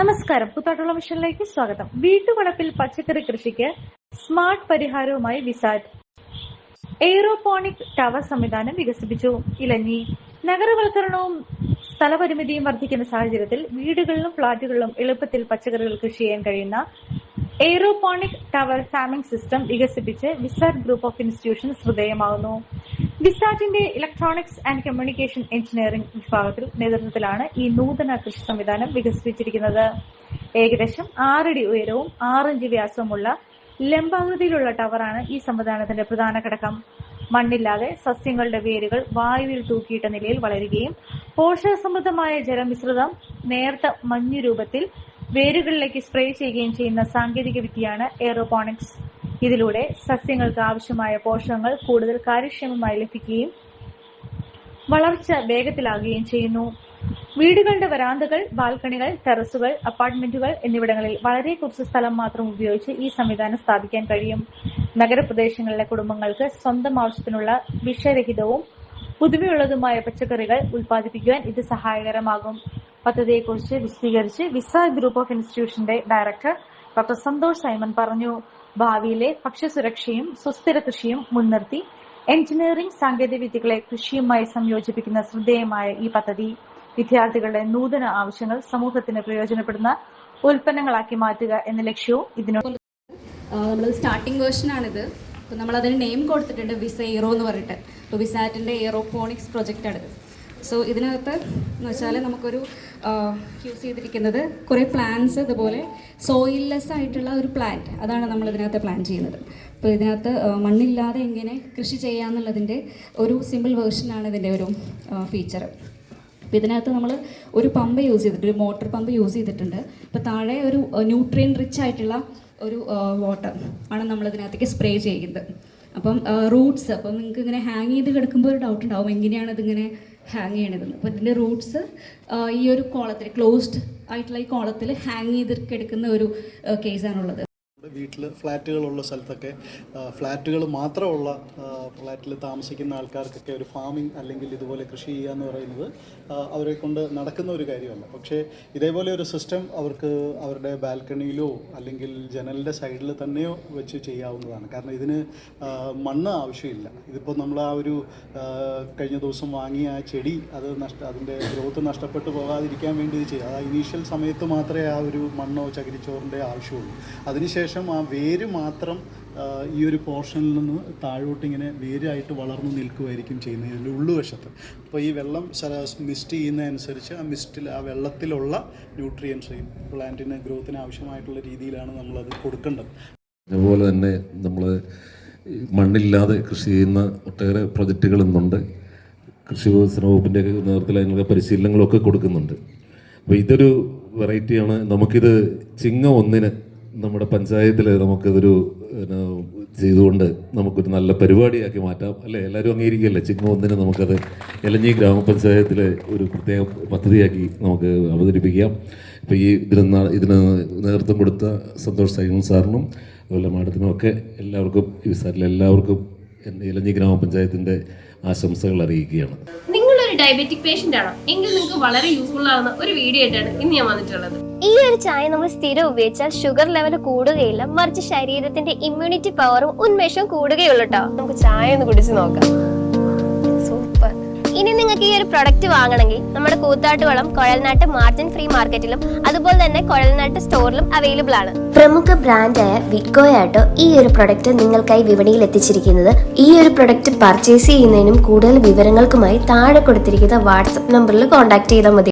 നമസ്കാരം, കൂത്താട്ടുള്ള മിഷനിലേക്ക് സ്വാഗതം. വീട്ടുവളപ്പിൽ പച്ചക്കറി കൃഷിക്ക് സ്മാർട്ട് പരിഹാരവുമായി വിസാറ്റ് എയ്റോപോണിക് ടവർ സംവിധാനം വികസിപ്പിച്ചു. ഇലഞ്ഞി നഗരവൽക്കരണവും സ്ഥലപരിമിതിയും വർദ്ധിക്കുന്ന സാഹചര്യത്തിൽ വീടുകളിലും ഫ്ളാറ്റുകളിലും എളുപ്പത്തിൽ പച്ചക്കറികൾ കൃഷി ചെയ്യാൻ കഴിയുന്ന എയ്റോപോണിക് ടവർ ഫാമിംഗ് സിസ്റ്റം വികസിപ്പിച്ച് വിസാറ്റ് ഗ്രൂപ്പ് ഓഫ് ഇൻസ്റ്റിറ്റ്യൂഷൻസ് ശ്രദ്ധേയമാകുന്നു. വിസാറ്റിന്റെ ഇലക്ട്രോണിക്സ് ആൻഡ് കമ്മ്യൂണിക്കേഷൻ എഞ്ചിനീയറിംഗ് വിഭാഗത്തിൽ നേതൃത്വത്തിലാണ് ഈ നൂതന കൃഷി സംവിധാനം വികസിപ്പിച്ചിരിക്കുന്നത്. ഏകദേശം 6 അടി ഉയരവും 6 ഇഞ്ച് വ്യാസവുമുള്ള ലംബാകൃതിയിലുള്ള ടവറാണ് ഈ സംവിധാനത്തിന്റെ പ്രധാന ഘടകം. മണ്ണില്ലാതെ സസ്യങ്ങളുടെ വേരുകൾ വായുവിൽ തൂക്കിയിട്ട നിലയിൽ വളരുകയും പോഷകസമൃദ്ധമായ ജലമിശ്രിതം നേർത്ത മഞ്ഞു രൂപത്തിൽ വേരുകളിലേക്ക് സ്പ്രേ ചെയ്യുകയും ചെയ്യുന്ന സാങ്കേതിക വിദ്യയാണ് എയ്റോപോണിക്സ്. ഇതിലൂടെ സസ്യങ്ങൾക്ക് ആവശ്യമായ പോഷകങ്ങൾ കൂടുതൽ കാര്യക്ഷമമായി ലഭിക്കുകയും വളർച്ച വേഗത്തിലാകുകയും ചെയ്യുന്നു. വീടുകളുടെ വരാന്തകൾ, ബാൽക്കണികൾ, ടെറസുകൾ, അപ്പാർട്ട്മെന്റുകൾ എന്നിവിടങ്ങളിൽ വളരെ കുറച്ച് സ്ഥലം മാത്രം ഉപയോഗിച്ച് ഈ സംവിധാനം സ്ഥാപിക്കാൻ കഴിയും. നഗരപ്രദേശങ്ങളിലെ കുടുംബങ്ങൾക്ക് സ്വന്തം ആവശ്യത്തിനുള്ള വിഷരഹിതവും പുതുമയുള്ളതുമായ പച്ചക്കറികൾ ഉൽപ്പാദിപ്പിക്കുവാൻ ഇത് സഹായകരമാകും. പദ്ധതിയെക്കുറിച്ച് വിശദീകരിച്ച് വിസാറ്റ് ഗ്രൂപ്പ് ഓഫ് ഇൻസ്റ്റിറ്റ്യൂഷന്റെ ഡയറക്ടർ ഡോക്ടർ സന്തോഷ് സൈമൺ പറഞ്ഞു. ഭാവിയിലെ ഭക്ഷ്യസുരക്ഷയും സുസ്ഥിര കൃഷിയും മുൻനിർത്തി എഞ്ചിനീയറിംഗ് സാങ്കേതിക വിദ്യകളെ കൃഷിയുമായി സംയോജിപ്പിക്കുന്ന ശ്രദ്ധേയമായ ഈ പദ്ധതി വിദ്യാർത്ഥികളുടെ നൂതന ആവശ്യങ്ങൾ സമൂഹത്തിന് പ്രയോജനപ്പെടുന്ന ഉൽപ്പന്നങ്ങളാക്കി മാറ്റുക എന്ന ലക്ഷ്യവും ഇതിനോട് നമ്മൾ സ്റ്റാർട്ടിംഗ് വേർഷനാണിത്. അപ്പോൾ നമ്മളതിന് നെയിം കൊടുത്തിട്ടുണ്ട് വിസെയ്റോ എന്ന് പറഞ്ഞിട്ട്. അപ്പോൾ വിസാറ്റിൻ്റെ എയ്റോപോണിക്സ് പ്രൊജക്റ്റാണിത്. സോ ഇതിനകത്ത് എന്ന് വെച്ചാൽ നമുക്കൊരു യൂസ് ചെയ്തിരിക്കുന്നത് കുറേ പ്ലാന്റ്സ്, ഇതുപോലെ സോയിൽലെസ് ആയിട്ടുള്ള ഒരു പ്ലാന്റ്, അതാണ് നമ്മൾ ഇതിനകത്ത് പ്ലാൻ ചെയ്യുന്നത്. അപ്പോൾ ഇതിനകത്ത് മണ്ണില്ലാതെ എങ്ങനെ കൃഷി ചെയ്യാമെന്നുള്ളതിൻ്റെ ഒരു സിമ്പിൾ വേർഷനാണ് ഇതിൻ്റെ ഒരു ഫീച്ചർ. അപ്പോൾ ഇതിനകത്ത് നമ്മൾ ഒരു പമ്പ് യൂസ് ചെയ്തിട്ടുണ്ട്, ഒരു മോട്ടർ പമ്പ് യൂസ് ചെയ്തിട്ടുണ്ട്. അപ്പോൾ താഴെ ഒരു ന്യൂട്രിയൻ റിച്ച് ആയിട്ടുള്ള ഒരു വാട്ടർ ആണ് നമ്മളിതിനകത്തേക്ക് സ്പ്രേ ചെയ്യുന്നത്. അപ്പം റൂട്ട്സ്, അപ്പം നിങ്ങൾക്ക് ഇങ്ങനെ ഹാങ് ചെയ്ത് കിടക്കുമ്പോൾ ഒരു ഡൗട്ട് ഉണ്ടാവും, എങ്ങനെയാണ് ഇതിങ്ങനെ ഹാങ് ചെയ്യണതെന്ന്. അപ്പോൾ ഇതിൻ്റെ റൂട്ട്സ് ഈ ഒരു കോളത്തിൽ, ക്ലോസ്ഡ് ആയിട്ടുള്ള ഈ കോളത്തിൽ ഹാങ് ചെയ്ത് കിടക്കുന്ന ഒരു കേസാണുള്ളത്. വീട്ടിൽ ഫ്ലാറ്റുകളുള്ള സ്ഥലത്തൊക്കെ ഫ്ലാറ്റുകൾ മാത്രമുള്ള ഫ്ലാറ്റിൽ താമസിക്കുന്ന ആൾക്കാർക്കൊക്കെ ഒരു ഫാമിംഗ് അല്ലെങ്കിൽ ഇതുപോലെ കൃഷി ചെയ്യുക എന്ന് പറയുന്നത് അവരെ കൊണ്ട് നടക്കുന്ന ഒരു കാര്യമല്ല. പക്ഷേ ഇതേപോലെ ഒരു സിസ്റ്റം അവർക്ക് അവരുടെ ബാൽക്കണിയിലോ അല്ലെങ്കിൽ ജനലിൻ്റെ സൈഡിൽ തന്നെയോ വെച്ച് ചെയ്യാവുന്നതാണ്. കാരണം ഇതിന് മണ്ണ് ആവശ്യമില്ല. ഇതിപ്പോൾ നമ്മൾ ആ ഒരു കഴിഞ്ഞ ദിവസം വാങ്ങിയ ആ ചെടി അതിൻ്റെ ഗ്രോത്ത് നഷ്ടപ്പെട്ടു പോകാതിരിക്കാൻ വേണ്ടി ഇത് ചെയ്യുക. ആ ഇനീഷ്യൽ സമയത്ത് മാത്രമേ ആ ഒരു മണ്ണോ ചകിരിച്ചോറിൻ്റെ ആവശ്യമുള്ളൂ. അതിനുശേഷം ആ വേര് മാത്രം ഈ ഒരു പോർഷനിൽ നിന്ന് താഴോട്ടിങ്ങനെ വേരായിട്ട് വളർന്നു നിൽക്കുകയായിരിക്കും ചെയ്യുന്നത് ഇതിൻ്റെ ഉള്ളുവശത്ത്. അപ്പോൾ ഈ വെള്ളം മിസ്റ്റ് ചെയ്യുന്നതനുസരിച്ച് ആ മിസ്റ്റിൽ, ആ വെള്ളത്തിലുള്ള ന്യൂട്രിയൻസ് പ്ലാന്റിന് ഗ്രോത്തിന് ആവശ്യമായിട്ടുള്ള രീതിയിലാണ് നമ്മളത് കൊടുക്കേണ്ടത്. അതുപോലെ തന്നെ നമ്മൾ മണ്ണില്ലാതെ കൃഷി ചെയ്യുന്ന ഒട്ടേറെ പ്രൊജക്റ്റുകൾ ഇന്നുണ്ട്. കൃഷി വികസന വകുപ്പിൻ്റെ നേതൃത്വത്തിൽ അതിനുള്ള പരിശീലനങ്ങളൊക്കെ കൊടുക്കുന്നുണ്ട്. അപ്പോൾ ഇതൊരു വെറൈറ്റിയാണ്. നമുക്കിത് ചിങ്ങം 1 നമ്മുടെ പഞ്ചായത്തിൽ നമുക്കിതൊരു ചെയ്തുകൊണ്ട് നമുക്കൊരു നല്ല പരിപാടിയാക്കി മാറ്റാം, അല്ലേ? എല്ലാവരും അംഗീകരിക്കുകയല്ലേ? ചിങ്ങം 1 നമുക്കത് ഇലഞ്ഞി ഗ്രാമപഞ്ചായത്തിലെ ഒരു പ്രത്യേക പദ്ധതിയാക്കി നമുക്ക് അവതരിപ്പിക്കാം. ഇപ്പോൾ ഈ ഇതിന് നേതൃത്വം കൊടുത്ത സന്തോഷ് സൈമൺ സാറിനും അതുപോലെ മാഡത്തിനും ഒക്കെ എല്ലാവർക്കും ഈ വിസാറ്റിലെ എല്ലാവർക്കും ഇലഞ്ഞി ഗ്രാമപഞ്ചായത്തിൻ്റെ ആശംസകൾ അറിയിക്കുകയാണ്. നിങ്ങളൊരു ഡയബറ്റിക് പേഷ്യന്റ് ആണോ എങ്കിൽ നിങ്ങൾക്ക് വളരെ യൂസ്ഫുൾ ആവുന്ന ഒരു വീഡിയോ ആയിട്ടാണ് ഇന്ന് ഞാൻ വന്നിട്ടുള്ളത്. ഈ ഒരു ചായ നമ്മൾ സ്ഥിരം ഉപയോഗിച്ചാൽ ഷുഗർ ലെവൽ കൂടുകയില്ല, മറിച്ച് ശരീരത്തിന്റെ ഇമ്മ്യൂണിറ്റി പവറും ഉന്മേഷവും കൂടുകയുള്ളൂ കേട്ടോ. നമുക്ക് ചായ ഒന്ന് കുടിച്ച് നോക്കാം. സൂപ്പർ. ഇനി നിങ്ങൾക്ക് ഈ ഒരു പ്രൊഡക്റ്റ് വാങ്ങണമെങ്കിൽ നമ്മുടെ കൂത്താട്ടുകുളം കുഴൽനാട്ട് മാർജിൻ ഫ്രീ മാർക്കറ്റിലും അതുപോലെ തന്നെ കുഴൽനാട്ട് സ്റ്റോറിലും അവൈലബിൾ ആണ്. പ്രമുഖ ബ്രാൻഡായ വിക്കോയാട്ടോ ഈ ഒരു പ്രൊഡക്റ്റ് നിങ്ങൾക്കായി വിപണിയിൽ എത്തിച്ചിരിക്കുന്നത്. ഈ ഒരു പ്രൊഡക്റ്റ് പർച്ചേസ് ചെയ്യുന്നതിനും കൂടുതൽ വിവരങ്ങൾക്കുമായി താഴെ കൊടുത്തിരിക്കുന്ന വാട്സ്ആപ്പ് നമ്പറിൽ കോൺടാക്ട് ചെയ്താൽ മതി.